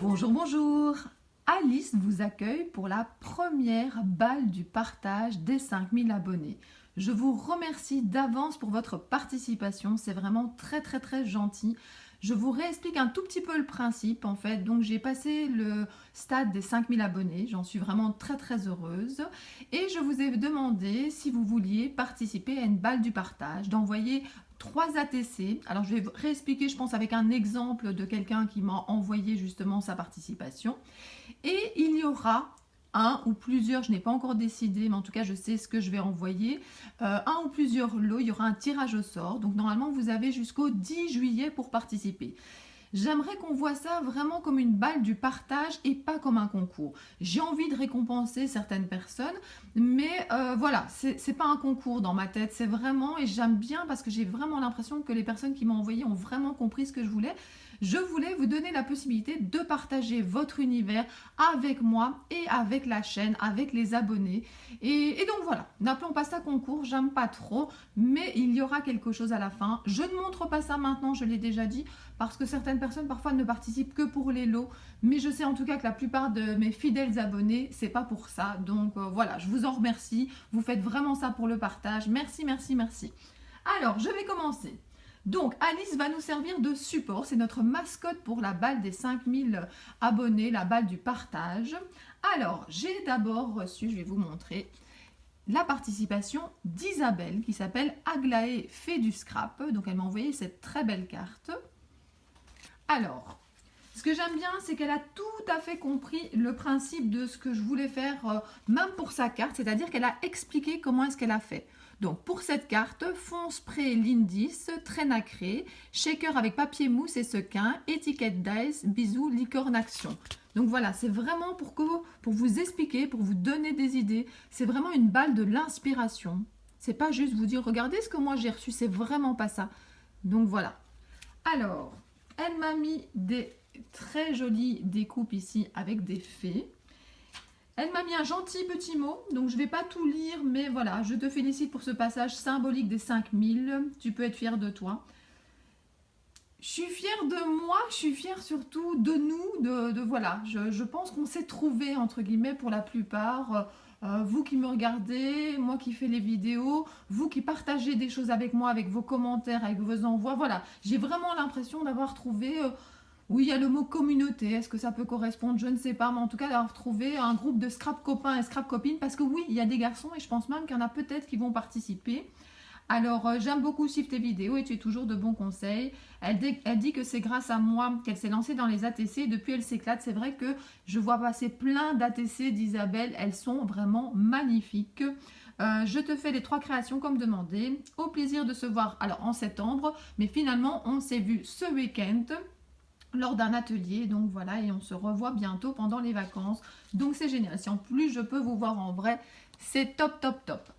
Bonjour, bonjour! Alice vous accueille pour la première balle du partage des 5000 abonnés. Je vous remercie d'avance pour votre participation, c'est vraiment très gentil. Je vous réexplique un tout petit peu le principe en fait. Donc j'ai passé le stade des 5000 abonnés, j'en suis vraiment très heureuse. Et je vous ai demandé si vous vouliez participer à une balle du partage, d'envoyer 3 ATC. Alors je vais réexpliquer, je pense, avec un exemple de quelqu'un qui m'a envoyé justement sa participation. Et il y aura un ou plusieurs, je n'ai pas encore décidé, mais en tout cas je sais ce que je vais envoyer, un ou plusieurs lots, il y aura un tirage au sort. Donc normalement vous avez jusqu'au 10 juillet pour participer. J'aimerais qu'on voit ça vraiment comme une balle du partage et pas comme un concours. J'ai envie de récompenser certaines personnes, mais voilà, c'est pas un concours dans ma tête, c'est vraiment, et j'aime bien parce que j'ai vraiment l'impression que les personnes qui m'ont envoyé ont vraiment compris ce que je voulais. Je voulais vous donner la possibilité de partager votre univers avec moi et avec la chaîne, avec les abonnés. Et donc voilà, n'appelons pas ça concours, j'aime pas trop, mais il y aura quelque chose à la fin. Je ne montre pas ça maintenant, je l'ai déjà dit, parce que certaines personnes parfois ne participent que pour les lots, mais je sais en tout cas que la plupart de mes fidèles abonnés, c'est pas pour ça. Donc voilà, je vous en remercie, vous faites vraiment ça pour le partage. Merci. Alors, je vais commencer. Donc, Alice va nous servir de support. C'est notre mascotte pour la balle des 5000 abonnés, la balle du partage. Alors, j'ai d'abord reçu, je vais vous montrer, la participation d'Isabelle qui s'appelle Aglaé fait du scrap. Donc, elle m'a envoyé cette très belle carte. Alors, ce que j'aime bien, c'est qu'elle a tout à fait compris le principe de ce que je voulais faire, même pour sa carte, c'est-à-dire qu'elle a expliqué comment est-ce qu'elle a fait. Donc, pour cette carte, fond spray Lindis, trait nacré, shaker avec papier mousse et sequin, étiquette dice, bisous, licorne action. Donc voilà, c'est vraiment pour vous expliquer, pour vous donner des idées. C'est vraiment une balle de l'inspiration. C'est pas juste vous dire, regardez ce que moi j'ai reçu, c'est vraiment pas ça. Donc voilà. Alors, elle m'a mis des très jolies découpes ici avec des fées. Elle m'a mis un gentil petit mot, donc je ne vais pas tout lire, mais voilà, je te félicite pour ce passage symbolique des 5000. Tu peux être fière de toi. Je suis fière de moi, je suis fière surtout de nous, voilà. Je pense qu'on s'est trouvé entre guillemets pour la plupart. Vous qui me regardez, moi qui fais les vidéos, vous qui partagez des choses avec moi, avec vos commentaires, avec vos envois. Voilà, j'ai vraiment l'impression d'avoir trouvé... oui, il y a le mot communauté, est-ce que ça peut correspondre? Je ne sais pas, mais en tout cas d'avoir trouvé un groupe de scrap copains et scrap copines, parce que oui, il y a des garçons et je pense même qu'il y en a peut-être qui vont participer. Alors, j'aime beaucoup suivre tes vidéos et tu es toujours de bons conseils. Elle dit que c'est grâce à moi qu'elle s'est lancée dans les ATC. Depuis, elle s'éclate. C'est vrai que je vois passer plein d'ATC d'Isabelle. Elles sont vraiment magnifiques. Je te fais les 3 créations comme demandé. Au plaisir de se voir alors en septembre. Mais finalement, on s'est vu ce week-end lors d'un atelier, donc voilà, et on se revoit bientôt pendant les vacances, donc c'est génial. Si en plus je peux vous voir en vrai, c'est top.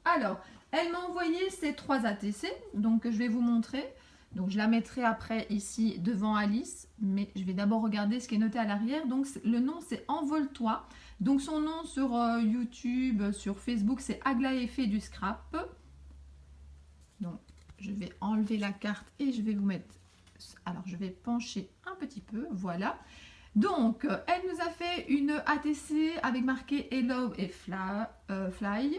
Alors, elle m'a envoyé ces 3 ATC, donc je vais vous montrer. Donc je la mettrai après ici devant Alice, mais je vais d'abord regarder ce qui est noté à l'arrière. Donc le nom c'est Envole-toi, donc son nom sur YouTube, sur Facebook c'est Aglaé fait du scrap. Donc je vais enlever la carte et je vais vous mettre... Alors, je vais pencher un petit peu, voilà. Donc, elle nous a fait une ATC avec marqué Hello et Fly.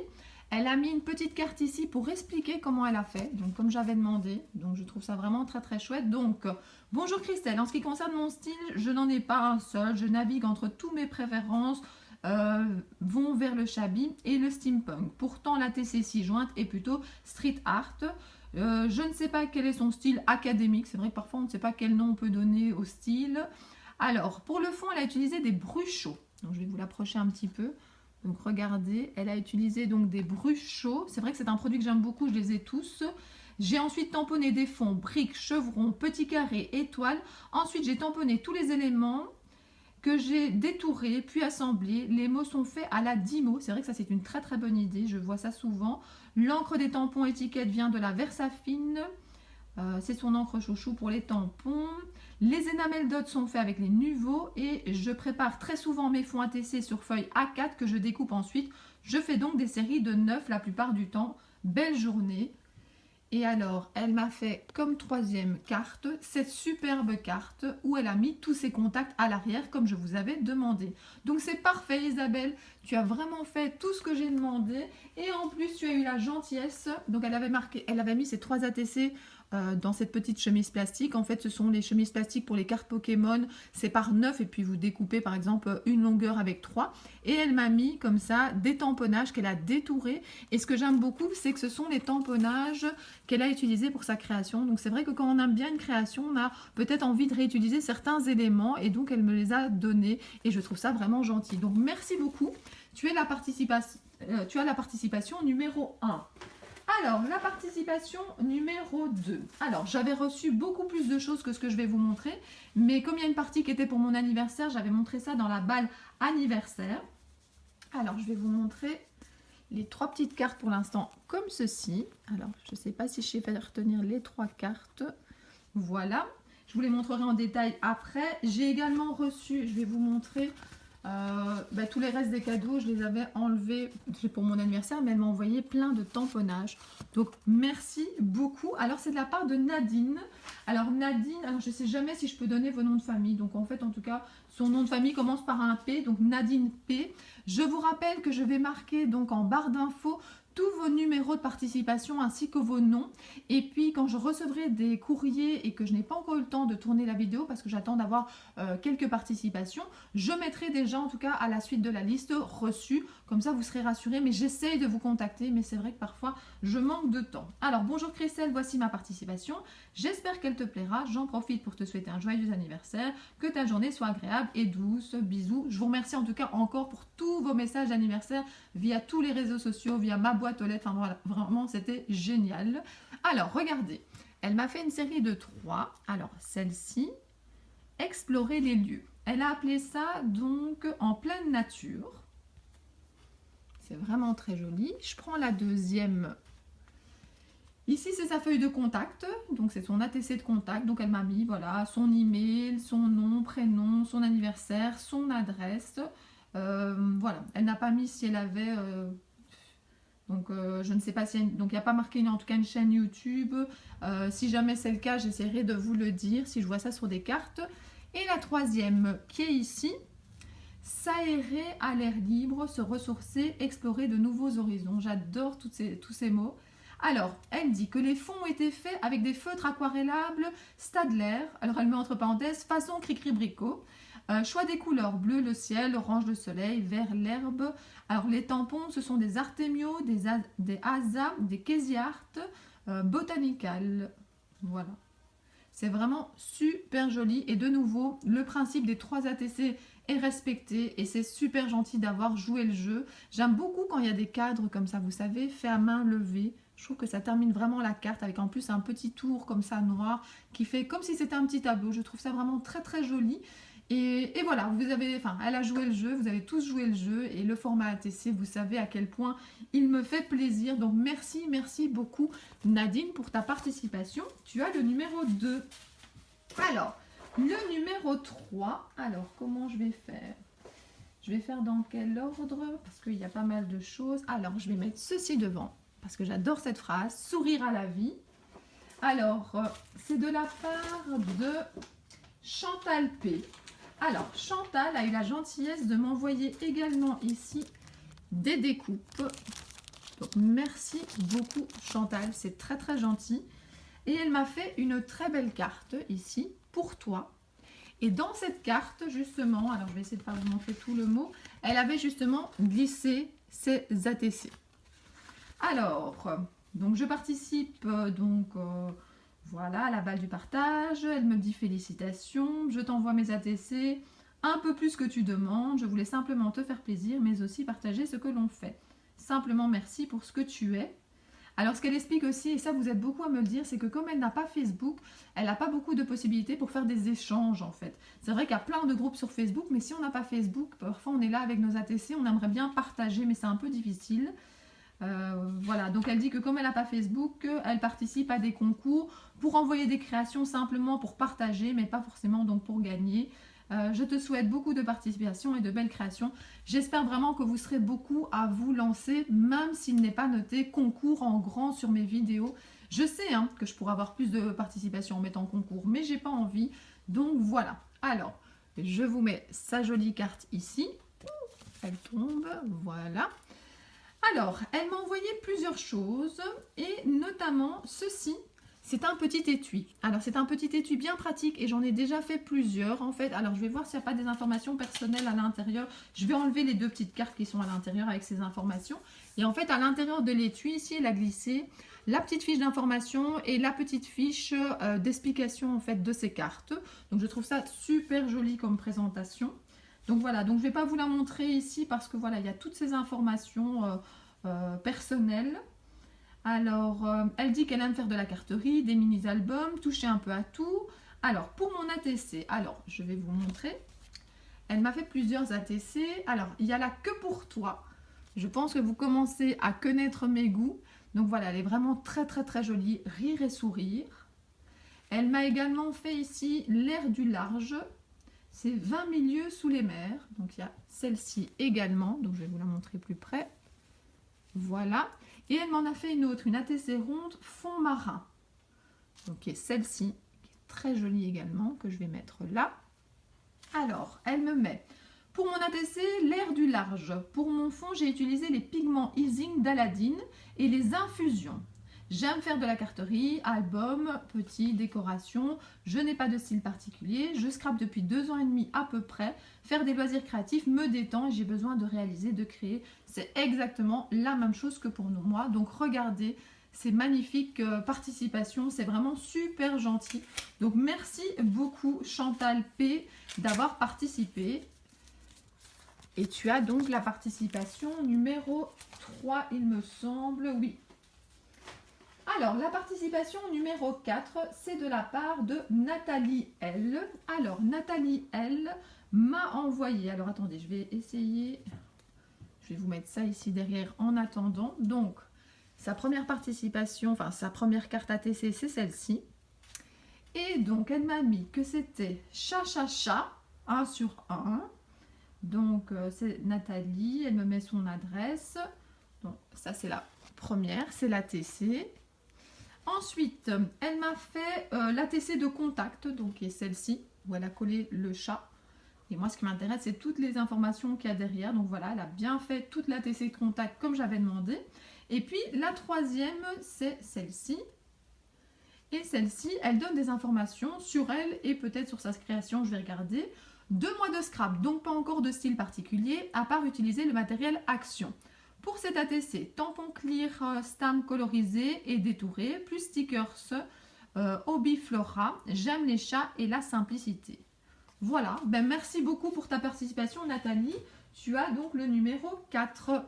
Elle a mis une petite carte ici pour expliquer comment elle a fait, donc comme j'avais demandé. Donc, je trouve ça vraiment très chouette. Donc, bonjour Christelle, en ce qui concerne mon style, je n'en ai pas un seul. Je navigue entre tous mes préférences. Vont vers le shabby et le steampunk. Pourtant, l'ATC 6 jointe est plutôt street art. Je ne sais pas quel est son style académique. C'est vrai que parfois on ne sait pas quel nom on peut donner au style. Alors, pour le fond, elle a utilisé des bruchaux. Donc, je vais vous l'approcher un petit peu. Donc, regardez, elle a utilisé donc des bruchaux. C'est vrai que c'est un produit que j'aime beaucoup, je les ai tous. J'ai ensuite tamponné des fonds, briques, chevrons, petits carrés, étoiles. Ensuite, j'ai tamponné tous les éléments que j'ai détouré puis assemblé. Les mots sont faits à la Dymo. C'est vrai que ça c'est une très bonne idée, je vois ça souvent. L'encre des tampons étiquette vient de la Versafine. C'est son encre chouchou pour les tampons. Les énamels dot sont faits avec les Nuvo et je prépare très souvent mes fonds ATC sur feuille A4 que je découpe ensuite. Je fais donc des séries de 9 la plupart du temps. Belle journée. Et alors, elle m'a fait comme troisième carte, cette superbe carte où elle a mis tous ses contacts à l'arrière comme je vous avais demandé. Donc c'est parfait Isabelle, tu as vraiment fait tout ce que j'ai demandé et en plus tu as eu la gentillesse. Donc elle avait mis ses 3 ATC dans cette petite chemise plastique. En fait, ce sont les chemises plastiques pour les cartes Pokémon. C'est par 9 et puis vous découpez par exemple une longueur avec 3. Et elle m'a mis comme ça des tamponnages qu'elle a détourés. Et ce que j'aime beaucoup, c'est que ce sont les tamponnages qu'elle a utilisés pour sa création. Donc c'est vrai que quand on aime bien une création, on a peut-être envie de réutiliser certains éléments et donc elle me les a donnés. Et je trouve ça vraiment gentil. Donc merci beaucoup. Tu as la participation numéro 1. Alors, la participation numéro 2. Alors, j'avais reçu beaucoup plus de choses que ce que je vais vous montrer. Mais comme il y a une partie qui était pour mon anniversaire, j'avais montré ça dans la balle anniversaire. Alors, je vais vous montrer les 3 petites cartes pour l'instant comme ceci. Alors, je ne sais pas si je sais faire retenir les 3 cartes. Voilà. Je vous les montrerai en détail après. J'ai également reçu, je vais vous montrer... tous les restes des cadeaux, je les avais enlevés pour mon anniversaire, mais elle m'a envoyé plein de tamponnages. Donc, merci beaucoup. Alors, c'est de la part de Nadine. Alors, Nadine, alors, je ne sais jamais si je peux donner vos noms de famille. Donc, en fait, en tout cas, son nom de famille commence par un P. Donc, Nadine P. Je vous rappelle que je vais marquer donc en barre d'infos tous vos numéros de participation ainsi que vos noms. Et puis quand je recevrai des courriers et que je n'ai pas encore eu le temps de tourner la vidéo parce que j'attends d'avoir quelques participations, je mettrai déjà en tout cas à la suite de la liste reçue. Comme ça vous serez rassurés, mais j'essaye de vous contacter, mais c'est vrai que parfois je manque de temps. Alors bonjour Christelle, voici ma participation. J'espère qu'elle te plaira. J'en profite pour te souhaiter un joyeux anniversaire, que ta journée soit agréable et douce. Bisous. Je vous remercie en tout cas encore pour tous vos messages d'anniversaire via tous les réseaux sociaux, via ma boîte aux lettres. Enfin voilà, vraiment c'était génial. Alors regardez, elle m'a fait une série de 3. Alors celle-ci, explorer les lieux. Elle a appelé ça donc en pleine nature. C'est vraiment très joli. Je prends la deuxième. Ici, c'est sa feuille de contact. Donc, c'est son ATC de contact. Donc, elle m'a mis voilà, son email, son nom, prénom, son anniversaire, son adresse. Voilà. Elle n'a pas mis si elle avait... je ne sais pas si... Donc, il n'y a pas marqué en tout cas une chaîne YouTube. Si jamais c'est le cas, j'essaierai de vous le dire si je vois ça sur des cartes. Et la troisième qui est ici... S'aérer à l'air libre, se ressourcer, explorer de nouveaux horizons. J'adore tous ces mots. Alors, elle dit que les fonds ont été faits avec des feutres aquarellables Stadler. Alors, elle met entre parenthèses façon cri-cri-bricot. Choix des couleurs, bleu le ciel, orange le soleil, vert l'herbe. Alors, les tampons, ce sont des Artemio, des Asa, des Késiart, Botanical. Voilà. C'est vraiment super joli. Et de nouveau, le principe des 3 ATC est respecté et c'est super gentil d'avoir joué le jeu. J'aime beaucoup quand il y a des cadres comme ça, vous savez, fait à main levée. Je trouve que ça termine vraiment la carte avec en plus un petit tour comme ça noir qui fait comme si c'était un petit tableau. Je trouve ça vraiment très très joli. Et voilà, elle a joué le jeu, vous avez tous joué le jeu et le format ATC, vous savez à quel point il me fait plaisir. Donc merci beaucoup Nadine pour ta participation. Tu as le numéro 2. Alors, le numéro 3, alors comment je vais faire? Je vais faire dans quel ordre? Parce qu'il y a pas mal de choses. Alors, je vais mettre ceci devant, parce que j'adore cette phrase, sourire à la vie. Alors, c'est de la part de Chantal P. Alors, Chantal a eu la gentillesse de m'envoyer également ici des découpes. Donc, merci beaucoup Chantal, c'est très très gentil. Et elle m'a fait une très belle carte ici pour toi. Et dans cette carte, justement, alors je vais essayer de ne pas vous montrer tout le mot, elle avait justement glissé ses ATC. Alors, donc je participe voilà, à la balle du partage. Elle me dit félicitations, je t'envoie mes ATC, un peu plus que tu demandes. Je voulais simplement te faire plaisir, mais aussi partager ce que l'on fait. Simplement merci pour ce que tu es. Alors, ce qu'elle explique aussi, et ça vous êtes beaucoup à me le dire, c'est que comme elle n'a pas Facebook, elle n'a pas beaucoup de possibilités pour faire des échanges en fait. C'est vrai qu'il y a plein de groupes sur Facebook, mais si on n'a pas Facebook, parfois on est là avec nos ATC, on aimerait bien partager, mais c'est un peu difficile. Voilà, donc elle dit que comme elle n'a pas Facebook, elle participe à des concours pour envoyer des créations simplement pour partager, mais pas forcément donc pour gagner. Je te souhaite beaucoup de participation et de belles créations. J'espère vraiment que vous serez beaucoup à vous lancer, même s'il n'est pas noté concours en grand sur mes vidéos. Je sais hein, que je pourrais avoir plus de participation en mettant concours, mais j'ai pas envie. Donc voilà. Alors, je vous mets sa jolie carte ici. Elle tombe, voilà. Alors, elle m'a envoyé plusieurs choses et notamment ceci. C'est un petit étui. Alors, c'est un petit étui bien pratique et j'en ai déjà fait plusieurs en fait. Alors, je vais voir s'il n'y a pas des informations personnelles à l'intérieur. Je vais enlever les deux petites cartes qui sont à l'intérieur avec ces informations. Et en fait, à l'intérieur de l'étui, ici, elle a glissé la petite fiche d'information et la petite fiche d'explication en fait de ces cartes. Donc, je trouve ça super joli comme présentation. Donc voilà, donc je ne vais pas vous la montrer ici parce que voilà, il y a toutes ces informations personnelles. Alors, elle dit qu'elle aime faire de la carterie, des mini-albums, toucher un peu à tout. Alors, pour mon ATC, alors, je vais vous montrer. Elle m'a fait plusieurs ATC. Alors, il y a là que pour toi. Je pense que vous commencez à connaître mes goûts. Donc voilà, elle est vraiment très très très jolie. Rire et sourire. Elle m'a également fait ici l'air du large. C'est 20 milieux sous les mers. Donc il y a celle-ci également. Donc je vais vous la montrer plus près. Voilà. Et elle m'en a fait une autre, une ATC ronde fond marin. Donc celle-ci, qui est très jolie également, que je vais mettre là. Alors, elle me met, pour mon ATC, l'air du large. Pour mon fond, j'ai utilisé les pigments Easing d'Aladine et les infusions. J'aime faire de la carterie, album, petit, décoration. Je n'ai pas de style particulier. Je scrape depuis 2 ans et demi à peu près. Faire des loisirs créatifs me détend et j'ai besoin de réaliser, de créer. C'est exactement la même chose que pour nous, moi. Donc regardez ces magnifiques participations. C'est vraiment super gentil. Donc merci beaucoup Chantal P d'avoir participé. Et tu as donc la participation numéro 3, il me semble. Oui. Alors, la participation numéro 4, c'est de la part de Nathalie L. Alors, Nathalie L m'a envoyé... Alors, attendez, je vais essayer... Je vais vous mettre ça ici derrière en attendant. Donc, sa première participation, enfin, sa première carte ATC, c'est celle-ci. Et donc, elle m'a mis que c'était cha-cha-cha, 1 sur 1. Donc, c'est Nathalie, elle me met son adresse. Donc, ça, c'est la première, c'est l'ATC. Ensuite, elle m'a fait l'ATC de contact, donc qui est celle-ci, où elle a collé le chat. Et moi, ce qui m'intéresse, c'est toutes les informations qu'il y a derrière. Donc voilà, elle a bien fait toute l'ATC de contact comme j'avais demandé. Et puis, la troisième, c'est celle-ci. Et celle-ci, elle donne des informations sur elle et peut-être sur sa création, je vais regarder. 2 mois de scrap, donc pas encore de style particulier, à part utiliser le matériel Action. Pour cet ATC, tampon clear, stamp colorisé et détouré, plus stickers Hobby Flora, j'aime les chats et la simplicité. Voilà, ben merci beaucoup pour ta participation Nathalie. Tu as donc le numéro 4.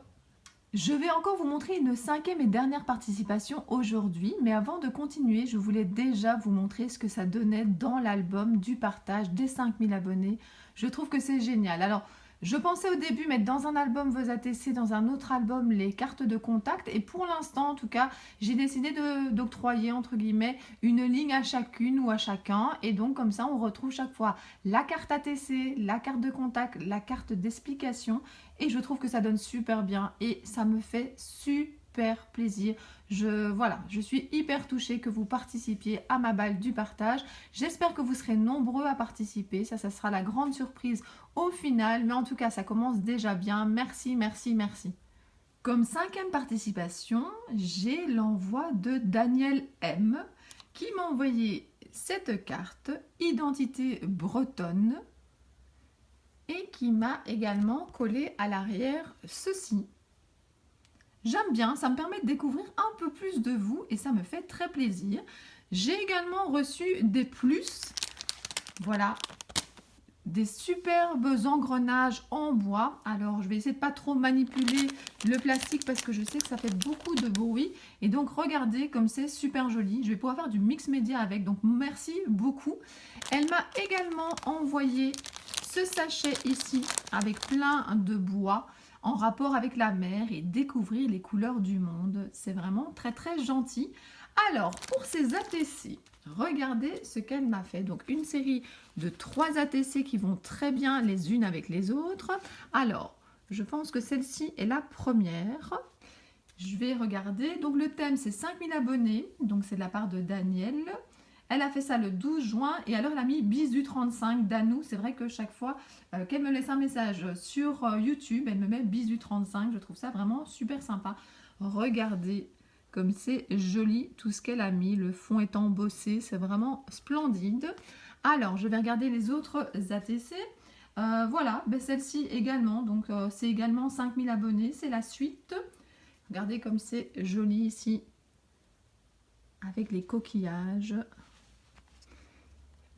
Je vais encore vous montrer une 5e et dernière participation aujourd'hui, mais avant de continuer, je voulais déjà vous montrer ce que ça donnait dans l'album du partage des 5000 abonnés. Je trouve que c'est génial. Alors, je pensais au début mettre dans un album vos ATC, dans un autre album les cartes de contact, et pour l'instant en tout cas, j'ai décidé d'octroyer entre guillemets une ligne à chacune ou à chacun, et donc comme ça on retrouve chaque fois la carte ATC, la carte de contact, la carte d'explication, et je trouve que ça donne super bien et ça me fait super plaisir. Voilà, je suis hyper touchée que vous participiez à ma balle du partage. J'espère que vous serez nombreux à participer. Ça sera la grande surprise au final. Mais en tout cas, ça commence déjà bien. Merci, merci, merci. Comme 5e participation, j'ai l'envoi de Daniel M qui m'a envoyé cette carte Identité bretonne et qui m'a également collé à l'arrière ceci. J'aime bien, ça me permet de découvrir un peu plus de vous et ça me fait très plaisir. J'ai également reçu des plus, voilà, des superbes engrenages en bois. Alors, je vais essayer de pas trop manipuler le plastique parce que je sais que ça fait beaucoup de bruit. Et donc, regardez comme c'est super joli. Je vais pouvoir faire du mix média avec, donc merci beaucoup. Elle m'a également envoyé ce sachet ici avec plein de bois en rapport avec la mer et découvrir les couleurs du monde. C'est vraiment très très gentil. Alors, pour ces ATC, regardez ce qu'elle m'a fait. Donc, une série de 3 ATC qui vont très bien les unes avec les autres. Alors, je pense que celle-ci est la première. Je vais regarder. Donc le thème c'est 5000 abonnés. Donc c'est de la part de Daniel. Elle a fait ça le 12 juin et alors elle a mis Bisu35 Danou. C'est vrai que chaque fois qu'elle me laisse un message sur YouTube, elle me met Bisu35. Je trouve ça vraiment super sympa. Regardez comme c'est joli tout ce qu'elle a mis. Le fond est embossé, c'est vraiment splendide. Alors je vais regarder les autres ATC. Voilà, ben celle-ci également. Donc c'est également 5000 abonnés. C'est la suite. Regardez comme c'est joli ici avec les coquillages.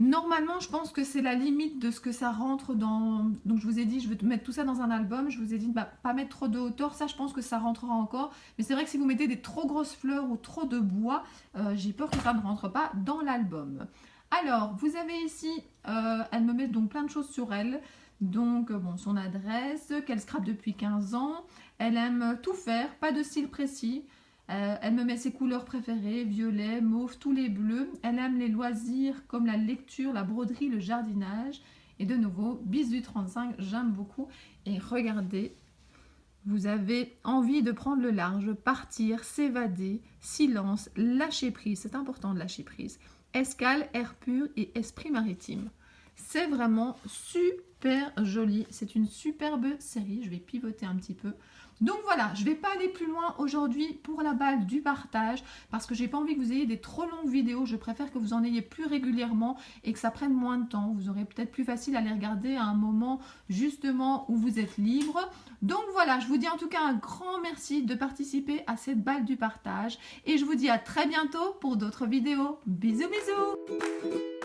Normalement, je pense que c'est la limite de ce que ça rentre dans... Donc, je vous ai dit, je vais mettre tout ça dans un album. Je vous ai dit de ne pas mettre trop de hauteur. Ça, je pense que ça rentrera encore. Mais c'est vrai que si vous mettez des trop grosses fleurs ou trop de bois, j'ai peur que ça ne rentre pas dans l'album. Alors, vous avez ici, elle me met donc plein de choses sur elle. Donc, bon, son adresse, qu'elle scrape depuis 15 ans. Elle aime tout faire, pas de style précis. Elle me met ses couleurs préférées, violet, mauve, tous les bleus. Elle aime les loisirs comme la lecture, la broderie, le jardinage. Et de nouveau, Bisu35, j'aime beaucoup. Et regardez, vous avez envie de prendre le large, partir, s'évader, silence, lâcher prise. C'est important de lâcher prise. Escale, air pur et esprit maritime. C'est vraiment super joli. C'est une superbe série. Je vais pivoter un petit peu. Donc voilà, je ne vais pas aller plus loin aujourd'hui pour la balle du partage parce que j'ai pas envie que vous ayez des trop longues vidéos. Je préfère que vous en ayez plus régulièrement et que ça prenne moins de temps. Vous aurez peut-être plus facile à les regarder à un moment justement où vous êtes libre. Donc voilà, je vous dis en tout cas un grand merci de participer à cette balle du partage et je vous dis à très bientôt pour d'autres vidéos. Bisous bisous.